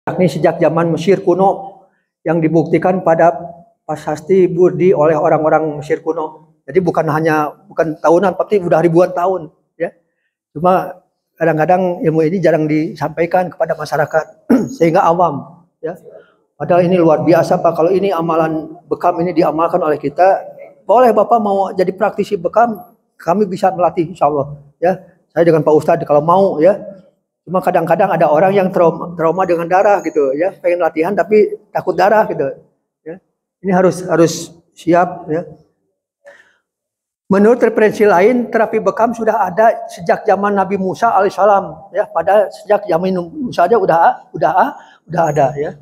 yakni sejak zaman Mesir kuno yang dibuktikan pada prasasti Burdi oleh orang-orang Mesir kuno. Jadi bukan tahunan, tapi udah ribuan tahun, ya. Cuma kadang-kadang ilmu ini jarang disampaikan kepada masyarakat sehingga awam, ya. Padahal ini luar biasa Pak. Kalau ini amalan bekam ini diamalkan oleh kita, boleh Bapak mau jadi praktisi bekam, kami bisa melatih insya Allah, ya. Saya dengan Pak Ustadz kalau mau, ya. Cuma kadang-kadang ada orang yang trauma dengan darah gitu, ya, pengen latihan tapi takut darah gitu, ya. Ini harus siap, ya. Menurut referensi lain, terapi bekam sudah ada sejak zaman Nabi Musa alaihissalam, ya. Pada sejak zaman Musa aja udah ada, ya.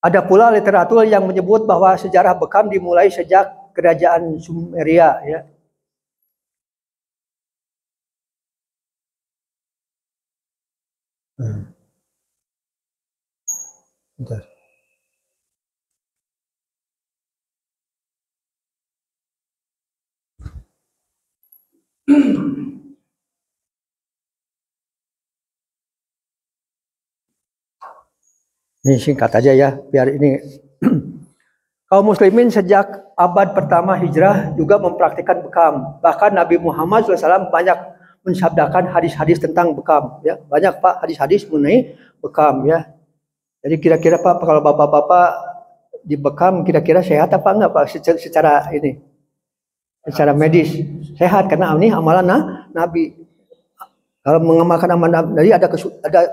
Ada pula literatur yang menyebut bahwa sejarah bekam dimulai sejak kerajaan Sumeria, ya. Bentar. Ini singkat aja ya, biar ini. Kaum muslimin sejak abad pertama hijrah juga mempraktikkan bekam. Bahkan Nabi Muhammad SAW banyak mensabdakan hadis-hadis tentang bekam, ya. Banyak Pak hadis-hadis mengenai bekam, ya. Jadi kira-kira Pak, kalau bapak-bapak di bekam kira-kira sehat apa enggak Pak secara ini? Secara medis sehat karena ini amalan Nabi. Kalau mengamalkan amalan Nabi ada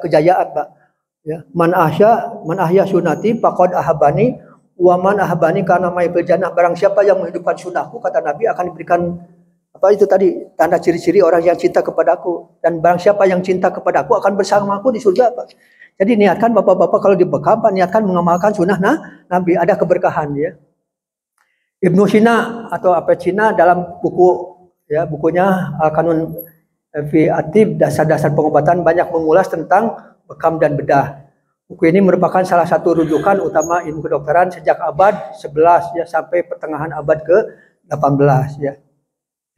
kejayaan Pak. Ya, man ahya sunati faqad ahabani wa man ahabani kana mai fil jannah. Barang siapa yang menghidupkan sunnahku, kata Nabi, akan diberikan apa itu tadi tanda ciri-ciri orang yang cinta kepadaku, dan barang siapa yang cinta kepadaku akan bersamaku di surga Pak. Jadi niatkan bapak-bapak kalau di bekam Pak, niatkan mengamalkan sunnah Nabi, ada keberkahan, ya. Ibnu Sina atau apa Cina dalam bukunya Al-Kanun fi Atib, dasar-dasar pengobatan, banyak mengulas tentang bekam dan bedah. Buku ini merupakan salah satu rujukan utama ilmu kedokteran sejak abad 11 ya sampai pertengahan abad ke-18 ya.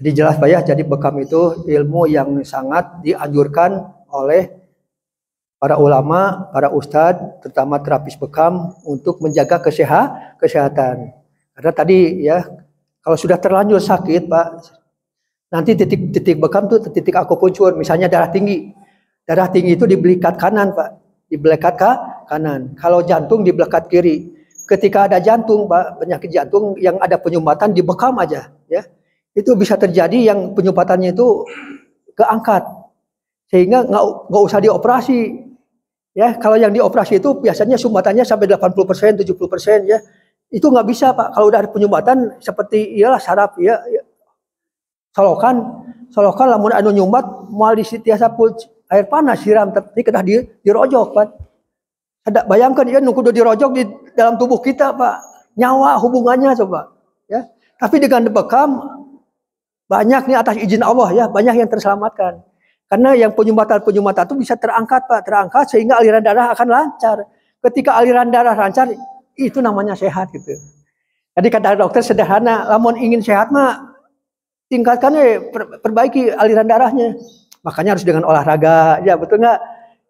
Jadi jelas Pak ya, jadi bekam itu ilmu yang sangat dianjurkan oleh para ulama, para ustadz, terutama terapis bekam untuk menjaga kesehatan. Karena tadi ya, kalau sudah terlanjur sakit Pak, nanti titik bekam tuh titik akupunktur, misalnya darah tinggi. Darah tinggi itu di belikat kanan Pak, di belikat kanan. Kalau jantung di belikat kiri. Ketika ada jantung Pak, penyakit jantung yang ada penyumbatan di bekam aja, ya. Itu bisa terjadi yang penyumbatannya itu keangkat, sehingga nggak usah dioperasi. Ya, kalau yang dioperasi itu biasanya sumbatannya sampai 80%, 70% ya. Itu nggak bisa Pak. Kalau udah ada penyumbatan seperti iyalah saraf ya, solokan lamun anu nyumbat moal disitiasa air panas siram tapi kedah dirojok Pak. Ada bayangkan ya nu kudu dirojok di dalam tubuh kita Pak. Nyawa hubungannya coba ya. Tapi dengan bekam banyak nih atas izin Allah ya, banyak yang terselamatkan. Karena yang penyumbatan itu bisa terangkat Pak, terangkat sehingga aliran darah akan lancar. Ketika aliran darah lancar, itu namanya sehat gitu. Jadi kata dokter sederhana, lamun ingin sehat mah tingkatkan perbaiki aliran darahnya. Makanya harus dengan olahraga, ya betul nggak?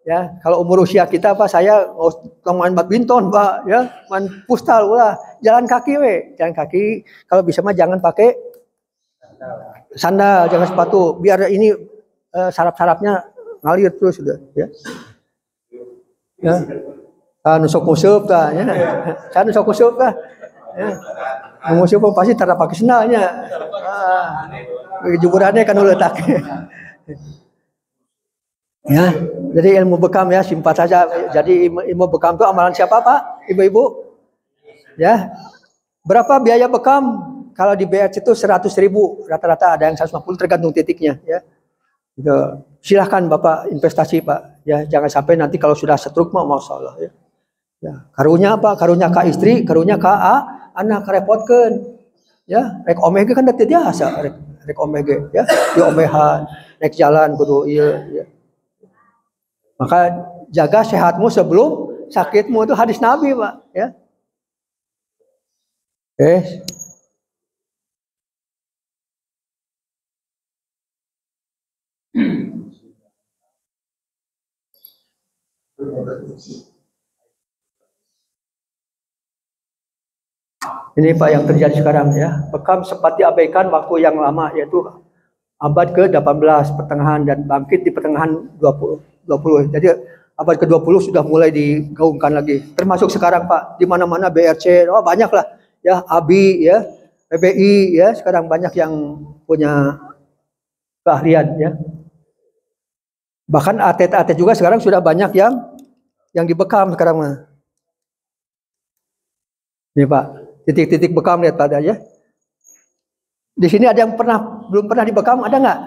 Ya kalau umur usia kita Pak, saya main badminton Pak, ya main futsal ulah, jalan kaki jalan kaki. Kalau bisa mah jangan pakai sandal, jangan sepatu, biar ini saraf-sarafnya ngalir terus sudah, ya. Ya. Nusuk musuh ta, ya. Saya nusuk musuh ta. Ya. Musuh pun pasti tak pakai sandalnya. Juburannya kan letak. Ya, jadi ilmu bekam ya simpan saja. Jadi ilmu bekam itu amalan siapa Pak? Ibu-ibu? Ya. Berapa biaya bekam? Kalau di BRC itu 100.000 rata-rata, ada yang 150 tergantung titiknya ya. Gitu. Silahkan Bapak investasi Pak. Ya, jangan sampai nanti kalau sudah stroke mah masalah ya. Ya, karunya apa? Karunya ka istri, karunya ka anak repotkeun. Ya, rek omega kan teu biasa rek omega ya. Di omehan, rek jalan kudu ieu ya. Maka jaga sehatmu sebelum sakitmu, itu hadis Nabi Pak ya. Ini Pak yang terjadi sekarang ya. Bekam sempat diabaikan waktu yang lama, yaitu abad ke-18 pertengahan dan bangkit di pertengahan 20. Jadi abad ke-20 sudah mulai digaungkan lagi. Termasuk sekarang Pak, di mana-mana BRC, banyak lah ya, ABI ya, PBI ya, sekarang banyak yang punya keahlian ya. Bahkan atlet-atlet juga sekarang sudah banyak yang dibekam sekarang mah. Ini Pak, titik-titik bekam lihat pada ya. Di sini ada yang belum pernah dibekam, ada nggak?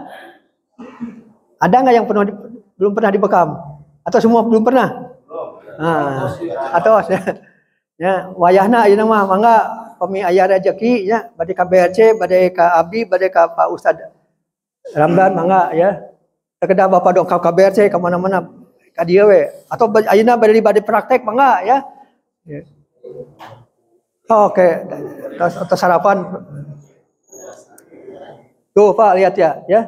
Ada nggak yang belum pernah dibekam? Atau semua belum pernah? Nah, atau ya wayahna ayeuna mah mangga pemi aya rezeki ya, bade ka BRC, bade ka Abdi, bade ka Pak Ustad Ramdan mangga ya. Sekedar Bapak dongkap ka BRC ka mana-mana ka dieu we. Atau ayeuna bade praktek mangga ya. Oke, atas sarapan. Tuh Pak lihat ya.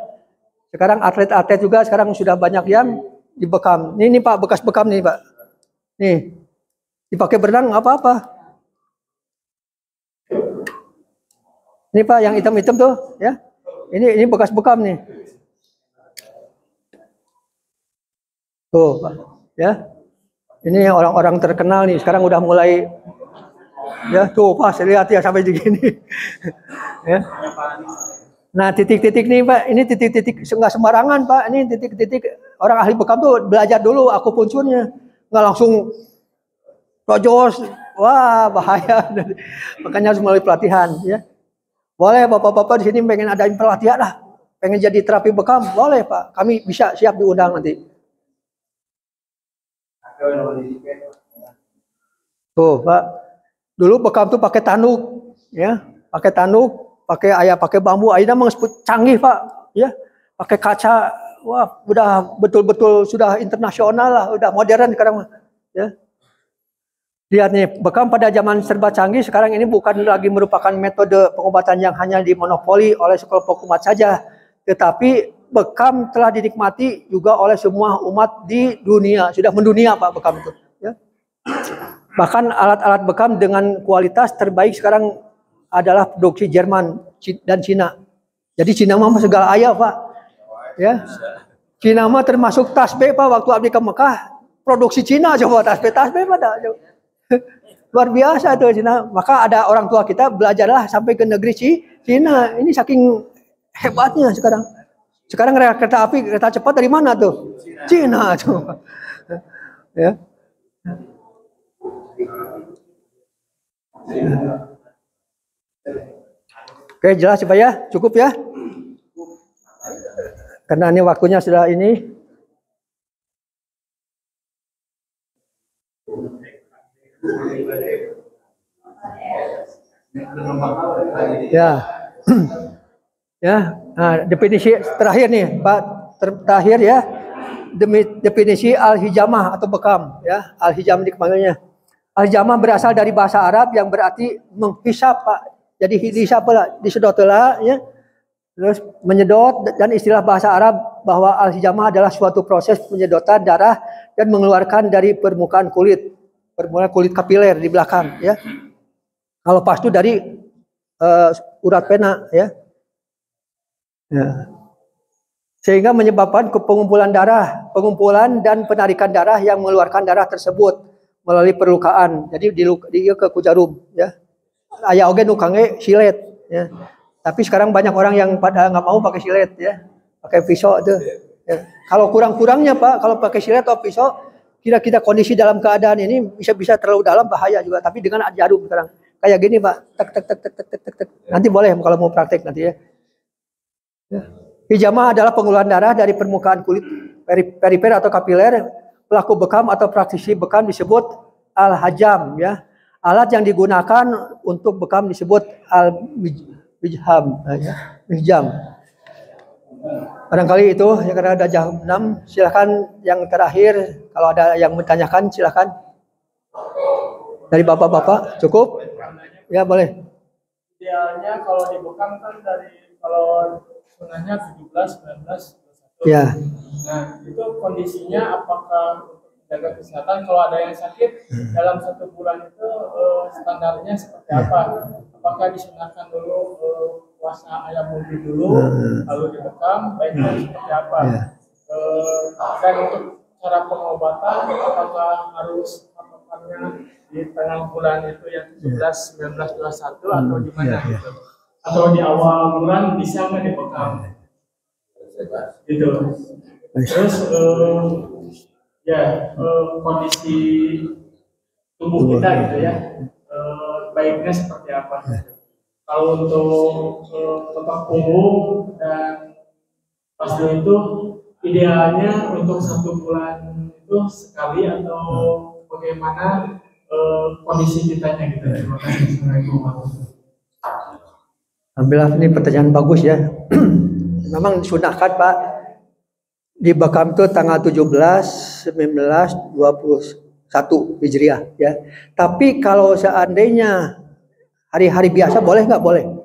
Sekarang atlet-atlet juga sekarang sudah banyak yang dibekam. Ini Pak bekas bekam nih Pak. Nih dipakai berenang apa-apa. Ini Pak yang hitam-hitam tuh ya. Ini bekas bekam nih. Tuh Pak ya. Ini orang-orang terkenal nih sekarang udah mulai ya tuh Pak saya lihat ya sampai begini. Ya. Nah titik-titik nih Pak, ini titik-titik nggak sembarangan Pak, ini titik-titik orang ahli bekam tuh belajar dulu aku punculnya, nggak langsung rojos, wah bahaya. Makanya harus melalui pelatihan ya. Boleh bapak-bapak di sini pengen adain pelatihan lah, pengen jadi terapi bekam, boleh Pak, kami bisa siap diundang nanti. Tuh Pak, dulu bekam tuh pakai tanduk ya, pakai tanduk. Pakai bambu, akhirnya memang canggih Pak, ya, pakai kaca, wah, udah betul-betul sudah internasional lah, udah modern sekarang, ya. Lihat nih, bekam pada zaman serba canggih sekarang ini bukan lagi merupakan metode pengobatan yang hanya dimonopoli oleh sekelompok umat saja, tetapi bekam telah dinikmati juga oleh semua umat di dunia, sudah mendunia Pak bekam itu, ya. Bahkan alat-alat bekam dengan kualitas terbaik sekarang adalah produksi Jerman dan Cina. Jadi Cina mah segala ayah Pak. Ya. Cina mah termasuk tasbih Pak, waktu abdi ke Mekah, produksi Cina coba tasbih pada. Luar biasa itu Cina. Maka ada orang tua kita belajarlah sampai ke negeri Cina. Ini saking hebatnya sekarang. Sekarang kereta api, kereta cepat dari mana tuh? Cina coba. Ya. Oke, jelas Pak ya? Cukup ya? Karena ini waktunya sudah ini. Ya. Ya, nah, definisi terakhir nih, Pak, terakhir ya. Definisi al-hijamah atau bekam ya. Al-hijamah dipanggilnya. Al-hijamah berasal dari bahasa Arab yang berarti menghisap Pak. Jadi dihisap lah, disedot lah ya. Terus menyedot, dan istilah bahasa Arab bahwa al-hijamah adalah suatu proses penyedotan darah dan mengeluarkan dari permukaan kulit kapiler di belakang ya. Kalau pas itu dari urat pena ya. Ya. Sehingga menyebabkan pengumpulan dan penarikan darah yang mengeluarkan darah tersebut melalui perlukaan. Jadi di ke kujarum ya. Aya oge nu kangge silet ya. Tapi sekarang banyak orang yang pada nggak mau pakai silet ya. Pakai pisau tuh. Ya. Kalau kurang-kurangnya Pak, kalau pakai silet atau pisau, kita kondisi dalam keadaan ini bisa terlalu dalam bahaya juga. Tapi dengan jarum sekarang kayak gini Pak, tek tek tek tek tek tek tek. Nanti boleh kalau mau praktek nanti ya. Ya. Hijamah adalah pengeluaran darah dari permukaan kulit perifer atau kapiler. Pelaku bekam atau praktisi bekam disebut al-hajam ya. Alat yang digunakan untuk bekam disebut al-mijham ya. Mijham. Barangkali itu ya, karena ada jam 6. Silakan yang terakhir kalau ada yang bertanyakan silakan. Dari bapak-bapak cukup? Ya boleh. Idealnya kalau di bekam kan kalau sunahnya 17, 19, 21. Ya. Nah, itu kondisinya apakah jaga kesehatan. Kalau ada yang sakit dalam 1 bulan itu standarnya seperti apa? Apakah disunahkan dulu puasa ayam unggun dulu, lalu dibekam, baiknya seperti apa? Dan untuk cara pengobatan, apakah harus patokannya di tengah bulan itu yang 17, 19, 21 atau gimana gitu? Atau di awal bulan bisa nggak dibekam? Gitu. Terus kondisi tubuh kita gitu ya, baiknya seperti apa? Kalau untuk otot punggung dan pasdo itu idealnya untuk 1 bulan itu sekali atau bagaimana kondisi kitanya gitu. Terima kasih. Assalamualaikum. Alhamdulillah, ini pertanyaan bagus ya. Memang disunahkan Pak, di Bekam itu tanggal 17, 19, 21 Hijriah ya. Tapi kalau seandainya hari-hari biasa boleh nggak? Boleh.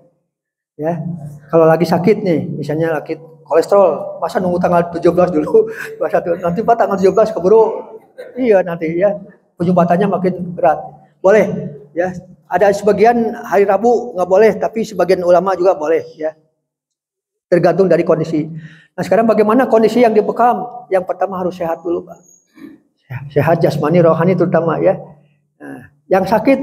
Ya. Kalau lagi sakit nih, misalnya sakit kolesterol, masa nunggu tanggal 17 dulu, 21. Nanti Pak tanggal 17 keburu. Iya nanti ya. Penyumbatannya makin berat. Boleh ya. Ada sebagian hari Rabu nggak boleh, tapi sebagian ulama juga boleh ya. Tergantung dari kondisi. Nah sekarang bagaimana kondisi yang dibekam? Yang pertama harus sehat dulu Pak. Sehat jasmani, rohani terutama ya. Nah, yang sakit,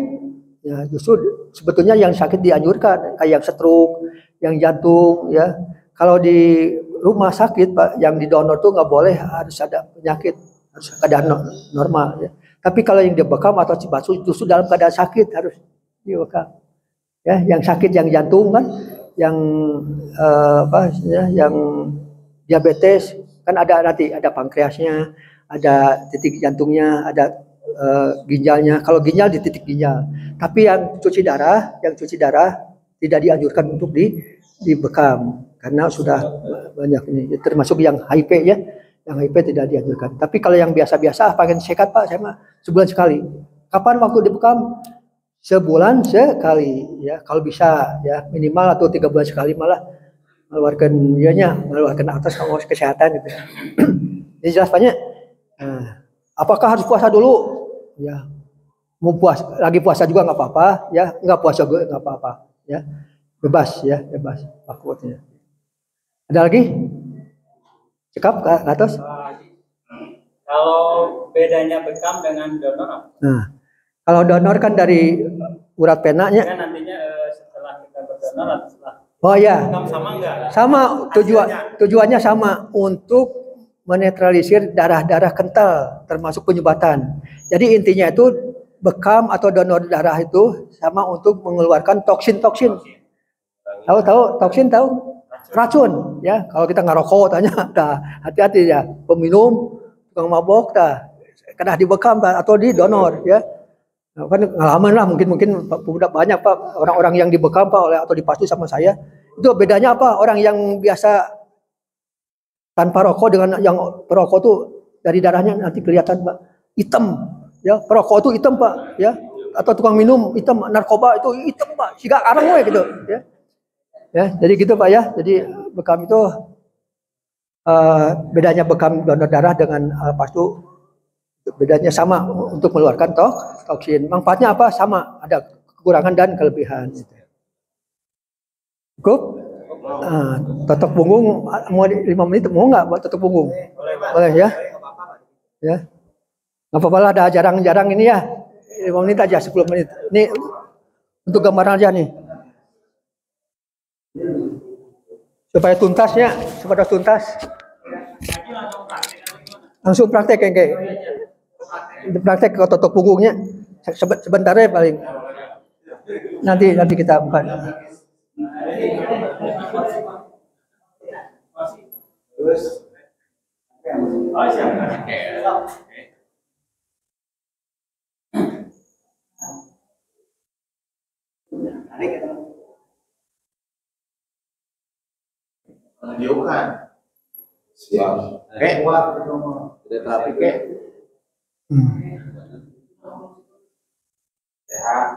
ya justru sebetulnya yang sakit dianjurkan, kayak yang stroke, yang jantung ya. Kalau di rumah sakit Pak, yang didonor tuh nggak boleh, harus ada penyakit, harus keadaan normal ya. Tapi kalau yang dibekam atau cibatu justru dalam keadaan sakit harus dibekam. Ya, yang sakit yang jantung kan, yang yang diabetes kan ada nanti ada pankreasnya, ada titik jantungnya, ada ginjalnya. Kalau ginjal di titik ginjal. Tapi yang cuci darah tidak dianjurkan untuk dibekam karena sudah banyak ini. Termasuk yang HIV ya. Yang HIV tidak dianjurkan. Tapi kalau yang biasa-biasa pengen sehat Pak, saya mah sebulan sekali. Kapan waktu dibekam? Sebulan sekali ya. Kalau bisa ya minimal atau 3 bulan sekali malah mengeluarkan atas pengawas kesehatan gitu. Jadi jelas banyak. Nah, apakah harus puasa dulu? Ya, mau lagi puasa juga nggak apa-apa, ya nggak puasa juga nggak apa-apa, ya bebas ya bebas waktunya. Ada lagi? Cekap ke atas? Kalau bedanya bekam dengan donor? Nah, kalau donor kan dari urat penanya. Ya, nantinya setelah kita berdonor atau setelah Oh ya. sama enggak? Sama tujuannya sama untuk menetralisir darah-darah kental termasuk penyumbatan. Jadi intinya itu bekam atau donor darah itu sama untuk mengeluarkan toksin-toksin. Tahu toksin tahu? Racun ya. Kalau kita ngerokok tanya, hati-hati ya. Peminum, tukang mabok kena dibekam atau di donor ya. Kan pengalaman lah mungkin udah banyak Pak orang-orang yang dibekam Pak oleh atau dipastu sama saya. Itu bedanya apa? Orang yang biasa tanpa rokok dengan yang perokok tuh dari darahnya nanti kelihatan Pak hitam ya. Perokok itu hitam Pak ya. Atau tukang minum hitam, narkoba itu hitam Pak. Siga arang we gitu ya. Ya, jadi gitu Pak ya. Jadi bekam itu bedanya bekam donor darah dengan pastu bedanya sama untuk mengeluarkan toksin. Manfaatnya apa? Sama, ada kekurangan dan kelebihan. Cukup? Totok punggung mau 5 menit mau nggak buat totok punggung? Boleh ya? Ya. Nggak apa-apa lah, ada jarang-jarang ini ya. 5 menit aja, 10 menit. Ini untuk gambaran aja nih. Supaya tuntasnya, supaya tuntas. Langsung praktek kayak praktek ke totok punggungnya sebentar ya paling. Nanti kita bukan. Menunjukkan siap udah terapi sehat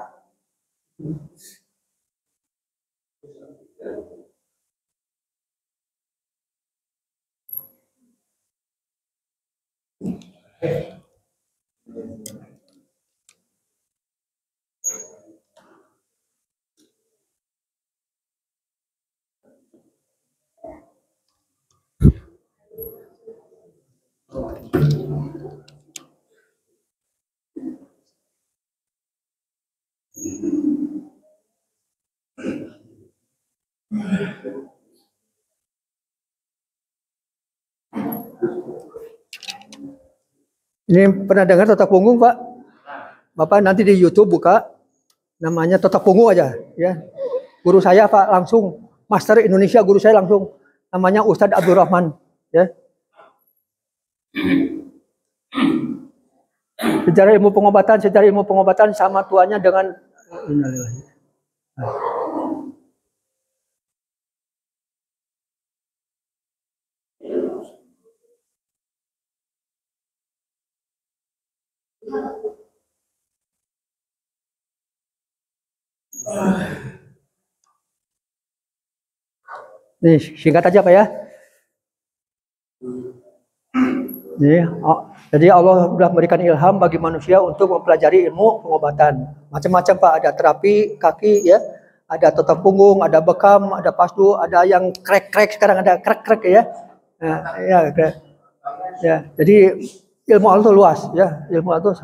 Ini pernah dengar totok punggung, Pak? Bapak nanti di YouTube buka, namanya totok punggung aja, ya. Guru saya, Pak, langsung Master Indonesia, guru saya langsung, namanya Ustadz Abdurrahman, ya. Sejarah ilmu pengobatan sama tuanya dengan nih, singkat aja Pak ya. Nih, jadi Allah sudah memberikan ilham bagi manusia untuk mempelajari ilmu pengobatan. Macam-macam Pak, ada terapi kaki ya, ada totok punggung, ada bekam, ada pasdu, ada yang krek-krek, sekarang ada krek-krek ya. Nah, ya, ya, jadi ilmu Allah itu luas ya, ilmu Allah itu.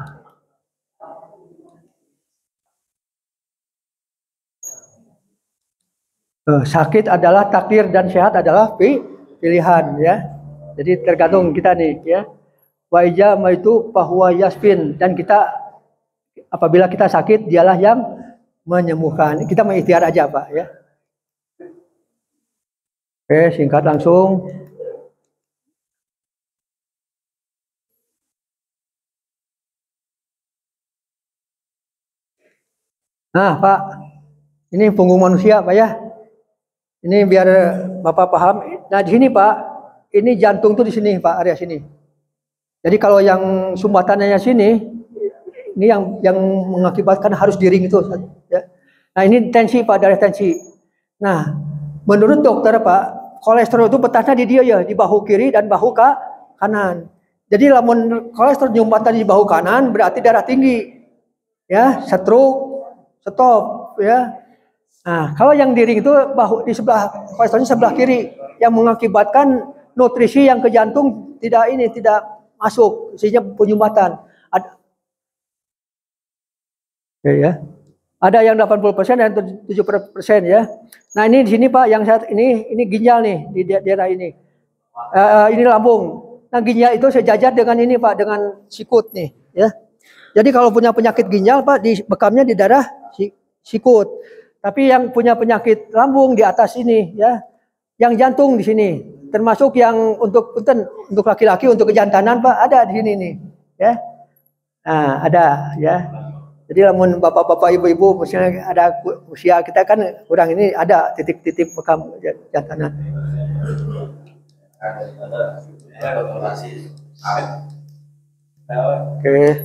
Sakit adalah takdir dan sehat adalah pilihan ya. Jadi tergantung kita nih ya. Wa ijama itu bahwa yasfin, dan kita apabila kita sakit dialah yang menyembuhkan. Kita mengikhtiar aja Pak ya. Oke, singkat langsung. Nah Pak, ini punggung manusia Pak ya. Ini biar Bapak paham. Nah di sini Pak, ini jantung tuh di sini Pak, area sini. Jadi kalau yang sumbatannya sini, ini yang mengakibatkan harus diring itu. Ya. Nah ini tensi Pak, darah tensi. Nah menurut dokter Pak, kolesterol itu petahnya di dia ya, di bahu kiri dan bahu kanan. Jadi lamun kolesterol nyumbatan di bahu kanan berarti darah tinggi, ya, stroke, stop, ya. Nah, kalau yang diring itu bahu di sebelah kolesterolnya sebelah kiri, yang mengakibatkan nutrisi yang ke jantung tidak masuk, isinya penyumbatan. Ya. Ada yang 80% dan 70% ya. Nah, ini di sini Pak, yang saat ini ginjal nih di daerah ini. Ini lambung. Nah, ginjal itu sejajar dengan ini Pak, dengan sikut nih, ya. Jadi kalau punya penyakit ginjal Pak, di bekamnya di daerah sikut. Tapi yang punya penyakit lambung di atas ini ya, yang jantung di sini, termasuk yang untuk laki-laki untuk kejantanan Pak, ada di sini nih, ya. Nah, ada ya. Jadi lamun bapak-bapak ibu-ibu misalnya ada usia kita kan kurang ini, ada titik-titik bekam jantanan. Oke.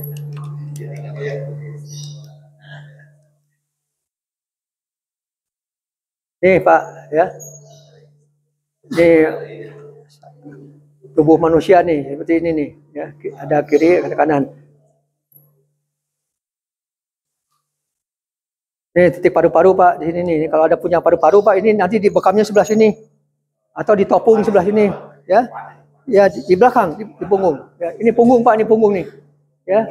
Nih Pak ya, ini tubuh manusia nih seperti ini nih ya, ada kiri ada kanan. Nih titik paru-paru Pak di sini nih, kalau ada punya paru-paru Pak, ini nanti di bekamnya sebelah sini atau di topung sebelah sini ya, ya di belakang di punggung. Ya, ini punggung Pak, ini punggung nih ya.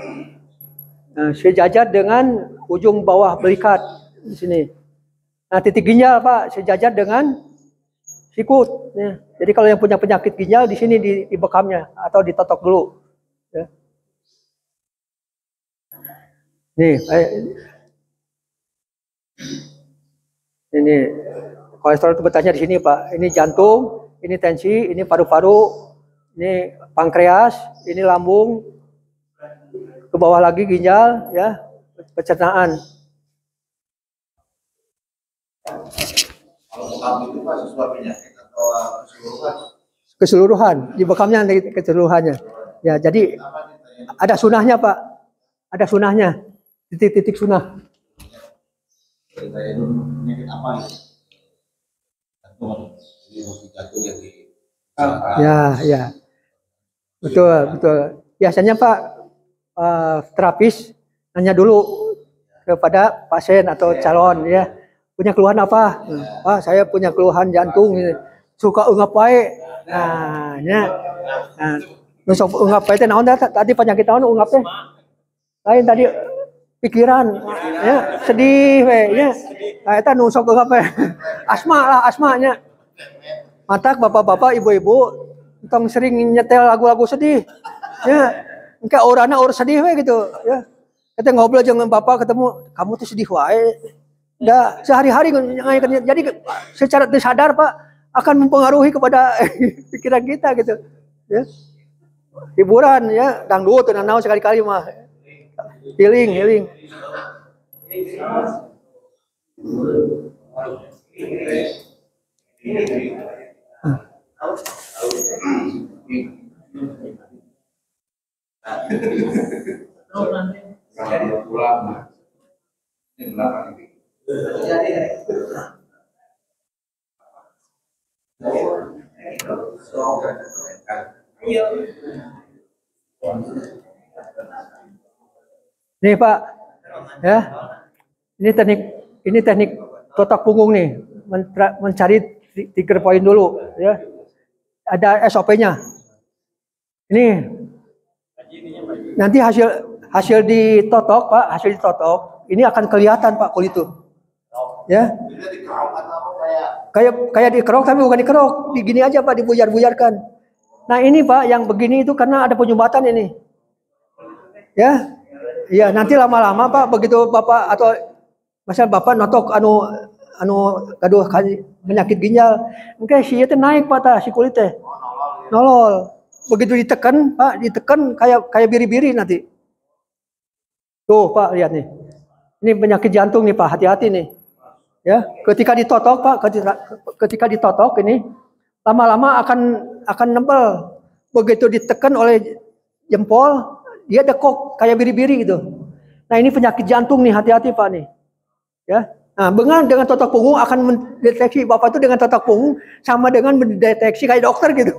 Nah, sejajar dengan ujung bawah belikat di sini. Nah, titik ginjal Pak sejajar dengan sikut. Ya. Jadi kalau yang punya penyakit ginjal di sini di bekamnya atau ditotok dulu. Ya. Nih, ini kolesterol itu betahnya di sini Pak. Ini jantung, ini tensi, ini paru-paru, ini pankreas, ini lambung, ke bawah lagi ginjal, ya, pencernaan. Kalau bekam itu Pak sesuai penyakit atau keseluruhan? Keseluruhan, di bekamnya keseluruhannya. Ya, jadi ada sunahnya Pak, ada sunahnya, titik-titik sunah. Penyakit apa nih? Jantung yang di. Ya, betul. Biasanya Pak, terapis nanya dulu kepada pasien atau calon ya, punya keluhan apa? Pak, saya punya keluhan jantung, suka ungap wae. Nah, nusok ungap wae teh naon tadi penyakit naon ungap teh? Lain tadi pikiran ya sedih we ya. Nah, eta nu sok apa asma lah asmanya. Matak bapak-bapak ibu-ibu tong sering nyetel lagu-lagu sedih ya. Engke orangnya orang sedih we gitu ya. Kita ngobrol dengan bapak ketemu kamu tuh sedih wae. Enggak sehari-hari jadi secara tidak sadar Pak akan mempengaruhi kepada pikiran kita gitu ya. Hiburan ya dangdut dan naon sekali-kali mah healing. Nih Pak, ya, ini teknik totok punggung nih, mencari trigger point dulu, ya. Ada SOP-nya. Ini nanti hasil ditotok Pak, hasil ditotok, ini akan kelihatan Pak kulit itu, ya. Kayak dikerok tapi bukan dikerok, begini aja Pak, dibujar-bujarkan. Nah ini Pak, yang begini itu karena ada penyumbatan ini, ya. Iya, nanti lama-lama Pak, begitu Bapak atau misal Bapak notok gaduh penyakit ginjal, mungkin si itu naik Pak si kulit teh. Nolol. Begitu ditekan, Pak, kayak biri-biri nanti. Tuh, Pak, lihat nih. Ini penyakit jantung nih, Pak, hati-hati nih. Ya, ketika ditotok, Pak, ketika ditotok ini lama-lama akan nempel. Begitu ditekan oleh jempol, dia dekok kayak biri-biri gitu. Nah ini penyakit jantung nih, hati-hati Pak nih. Ya, nah dengan totok punggung akan mendeteksi Bapak itu dengan totok punggung sama dengan mendeteksi kayak dokter gitu.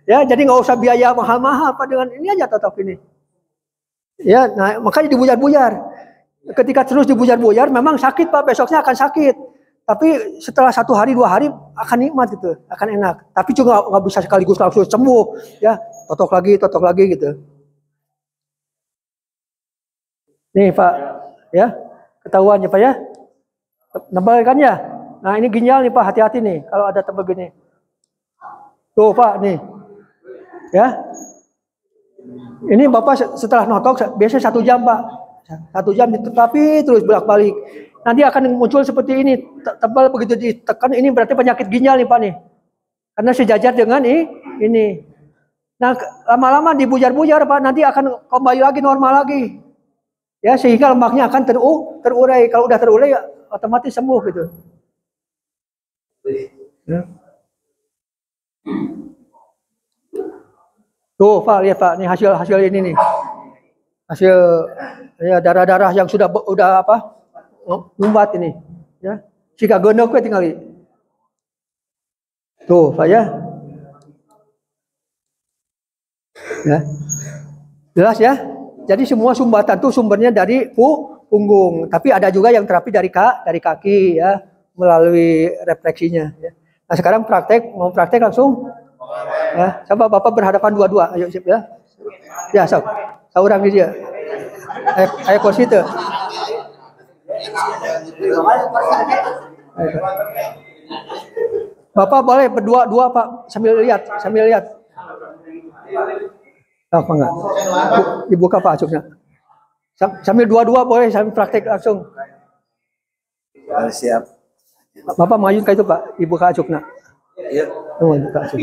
Ya, jadi nggak usah biaya mahal-mahal Pak, dengan ini aja totok ini. Ya, nah makanya dibujar-bujar. Ketika terus dibujar-bujar, memang sakit Pak, besoknya akan sakit. Tapi setelah 1 hari 2 hari akan nikmat gitu, akan enak. Tapi juga nggak bisa sekaligus langsung sembuh. Ya, totok lagi gitu. Nih Pak, ya ketahuan ya Pak ya, nempel kan ya. Nah ini ginjal nih Pak, hati-hati nih kalau ada tebel gini. Tuh Pak nih, ya. Ini Bapak setelah notok biasanya 1 jam Pak, 1 jam tapi terus bolak-balik. Nanti akan muncul seperti ini, tebal begitu ditekan ini berarti penyakit ginjal nih Pak nih, karena sejajar dengan ini. Nah lama-lama dibujar-bujar Pak, nanti akan kembali lagi normal lagi. Ya, sehingga lemaknya akan terurai. Kalau udah terurai ya otomatis sembuh gitu. Ya. Tuh Pak, lihat Pak, nih hasil ini nih. Hasil ya darah-darah yang udah apa? Ngumbat ini, ya. Jika gendok we tinggal. Tuh Pak ya. Ya. Jelas ya? Jadi semua sumbatan itu sumbernya dari punggung, tapi ada juga yang terapi dari kaki ya, melalui refleksinya. Ya. Nah sekarang mau praktek langsung. Ya, coba Bapak berhadapan dua-dua, ayo siap ya. Ya, sok. Saurang dia. Ayo kos itu. Bapak boleh berdua Pak, sambil lihat. Apa enggak? Dibuka Pak acuknya. Sambil dua-dua boleh, sambil praktek langsung. Siap. Bapak maju ke itu Pak, dibuka acuknya. Iya. Buka acuk.